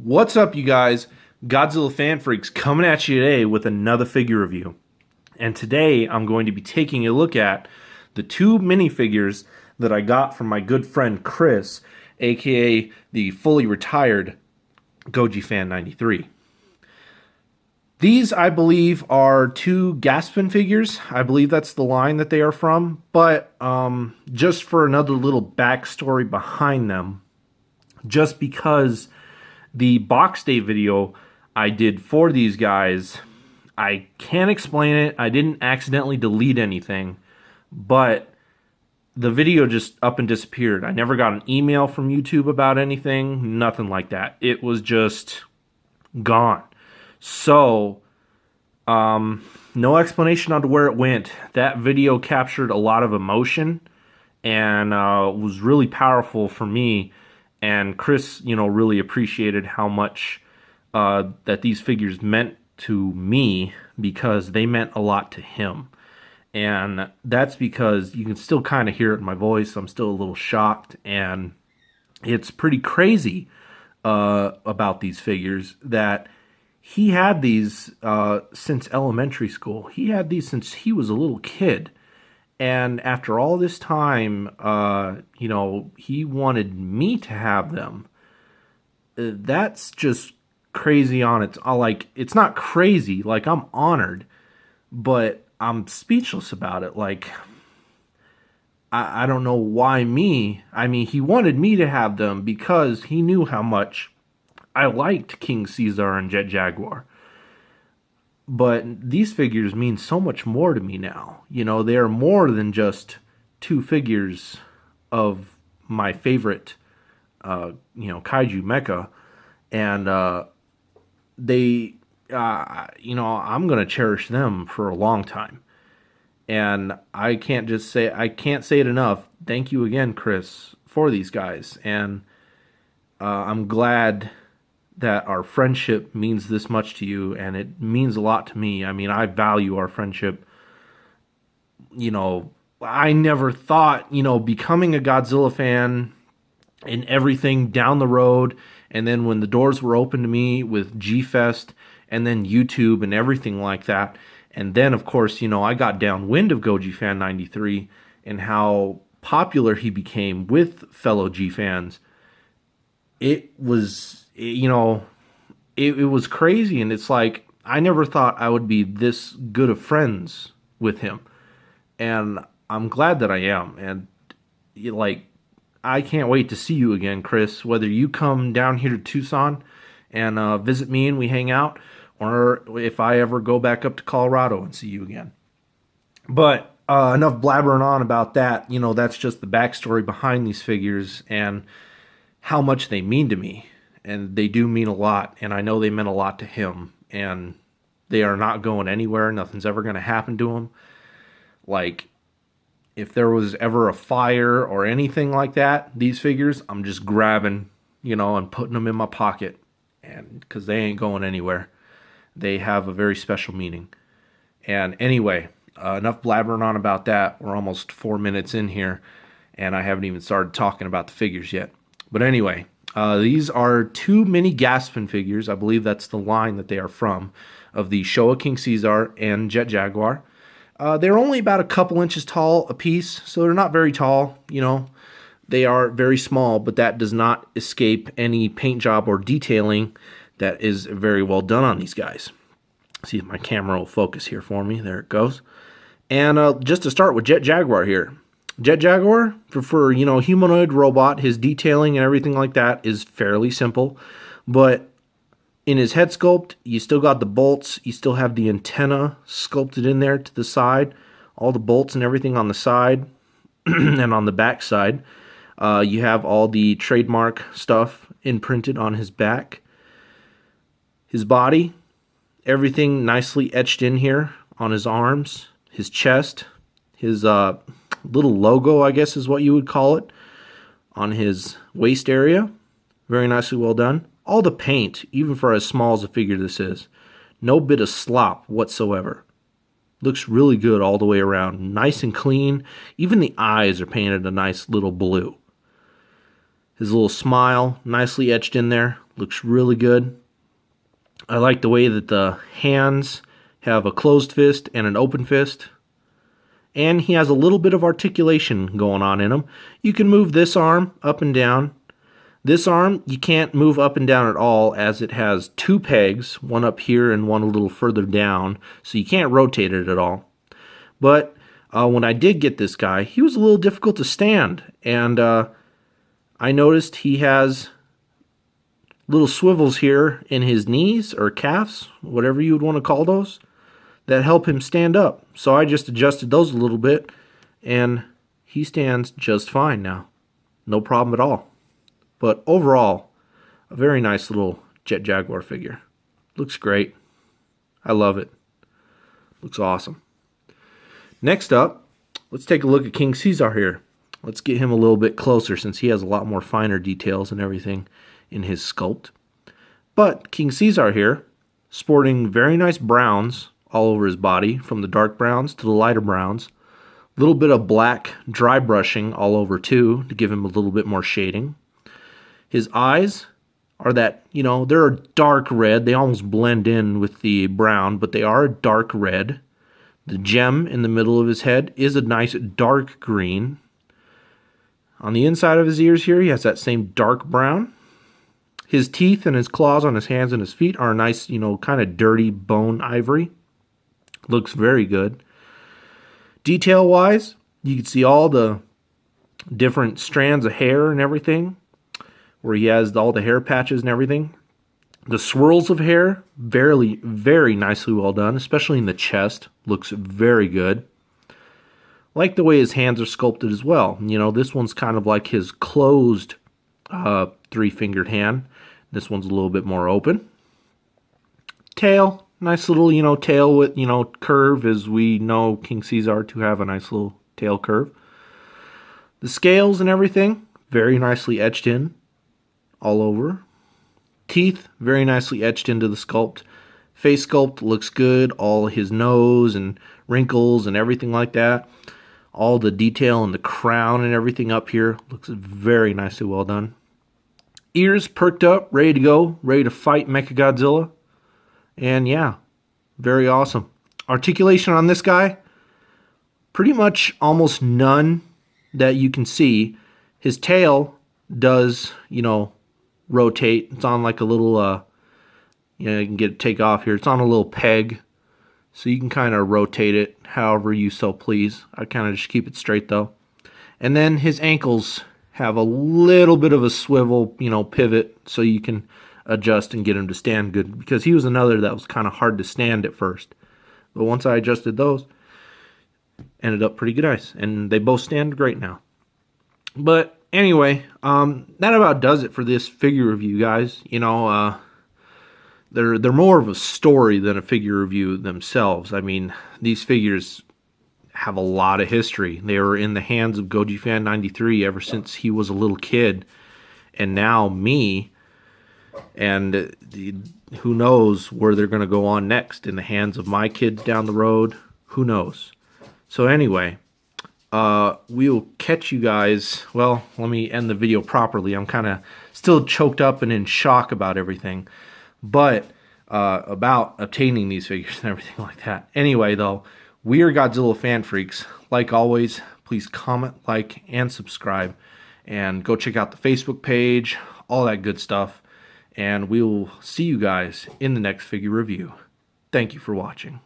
What's up, you guys? Godzilla Fan Freaks coming at you today with another figure review. And today I'm going to be taking a look at the two minifigures that I got from my good friend Chris, aka the fully retired Goji Fan 93. These, I believe, are two Gaspin figures. I believe that's the line that they are from. But just for another little backstory behind them, just because the box day video I did for these guys, I can't explain it. I didn't accidentally delete anything, but the video just up and disappeared. I never got an email from YouTube about anything, nothing like that. It was just gone. So, no explanation on to where it went. That video captured a lot of emotion and was really powerful for me. And Chris, really appreciated how much that these figures meant to me because they meant a lot to him. And that's because you can still kind of hear it in my voice. I'm still a little shocked. And it's pretty crazy about these figures that he had these since elementary school. He had these since he was a little kid. And after all this time, he wanted me to have them. That's just crazy on its... it's not crazy. Like, I'm honored. But I'm speechless about it. Like, I don't know why me. I mean, he wanted me to have them because he knew how much I liked King Caesar and Jet Jaguar. But these figures mean so much more to me now. They are more than just two figures of my favorite, kaiju mecha. And I'm going to cherish them for a long time. And I can't say it enough. Thank you again, Chris, for these guys. And I'm glad that our friendship means this much to you, and it means a lot to me. I mean, I value our friendship. I never thought, becoming a Godzilla fan and everything down the road, and then when the doors were open to me with G-Fest, and then YouTube and everything like that, and then, of course, I got downwind of Goji Fan 93 and how popular he became with fellow G-fans. It was... it was crazy, and it's like, I never thought I would be this good of friends with him, and I'm glad that I am, and, I can't wait to see you again, Chris, whether you come down here to Tucson and visit me and we hang out, or if I ever go back up to Colorado and see you again. But enough blabbering on about that. That's just the backstory behind these figures and how much they mean to me. And they do mean a lot, and I know they meant a lot to him, and they are not going anywhere. Nothing's ever going to happen to them. Like, if there was ever a fire or anything like that, these figures, I'm just grabbing, and putting them in my pocket, and because they ain't going anywhere. They have a very special meaning. And anyway, enough blabbering on about that. We're almost 4 minutes in here, and I haven't even started talking about the figures yet. But anyway... these are two mini Gaspin figures. I believe that's the line that they are from, of the Showa King Caesar and Jet Jaguar. They're only about a couple inches tall a piece, so they're not very tall, They are very small, but that does not escape any paint job or detailing that is very well done on these guys. See if my camera will focus here for me. There it goes. And just to start with Jet Jaguar here. Jet Jaguar, for humanoid robot, his detailing and everything like that is fairly simple. But in his head sculpt, you still got the bolts. You still have the antenna sculpted in there to the side. All the bolts and everything on the side and on the back side. You have all the trademark stuff imprinted on his back. His body, everything nicely etched in here on his arms, his chest, his... little logo, I guess is what you would call it, on his waist area. Very nicely well done. All the paint, even for as small as a figure this is, no bit of slop whatsoever. Looks really good all the way around. Nice and clean. Even the eyes are painted a nice little blue. His little smile, nicely etched in there. Looks really good. I like the way that the hands have a closed fist and an open fist. And he has a little bit of articulation going on in him. You can move this arm up and down. This arm, you can't move up and down at all, as it has two pegs, one up here and one a little further down, so you can't rotate it at all. But when I did get this guy, he was a little difficult to stand, and I noticed he has little swivels here in his knees or calves, whatever you would want to call those, that help him stand up. So I just adjusted those a little bit, and he stands just fine now. No problem at all. But overall, a very nice little Jet Jaguar figure. Looks great. I love it. Looks awesome. Next up, let's take a look at King Caesar here. Let's get him a little bit closer, since he has a lot more finer details and everything in his sculpt. But King Caesar here, sporting very nice browns all over his body, from the dark browns to the lighter browns. A little bit of black dry brushing all over too, to give him a little bit more shading. His eyes are that, they're a dark red. They almost blend in with the brown, but they are a dark red. The gem in the middle of his head is a nice dark green. On the inside of his ears here, he has that same dark brown. His teeth and his claws on his hands and his feet are a nice, kind of dirty bone ivory. Looks very good. Detail-wise, you can see all the different strands of hair and everything, where he has all the hair patches and everything. The swirls of hair, very, very nicely well done, especially in the chest. Looks very good. Like the way his hands are sculpted as well. This one's kind of like his closed three-fingered hand. This one's a little bit more open. Tail, nice little, tail with, curve, as we know King Caesar to have a nice little tail curve. The scales and everything, very nicely etched in all over. Teeth, very nicely etched into the sculpt. Face sculpt looks good. All his nose and wrinkles and everything like that. All the detail in the crown and everything up here looks very nicely well done. Ears perked up, ready to go, ready to fight Mechagodzilla. And yeah, very awesome. Articulation on this guy, pretty much almost none that you can see. His tail does, rotate. It's on like a little, you can take off here. It's on a little peg, so you can kind of rotate it however you so please. I kind of just keep it straight though. And then his ankles have a little bit of a swivel, pivot, so you can adjust and get him to stand good, because he was another that was kind of hard to stand at first. But once I adjusted those, ended up pretty good nice, and they both stand great now. But anyway, that about does it for this figure review, guys. They're more of a story than a figure review themselves. I mean, these figures have a lot of history. They were in the hands of Goji Fan 93 ever since he was a little kid, and now me. And who knows where they're going to go on next, in the hands of my kids down the road. Who knows? So anyway, we will catch you guys. Well, let me end the video properly. I'm kind of still choked up and in shock about everything, but about obtaining these figures and everything like that. Anyway, though, we are Godzilla fan freaks. Like always, please comment, like, and subscribe, and go check out the Facebook page, all that good stuff. And we will see you guys in the next figure review. Thank you for watching.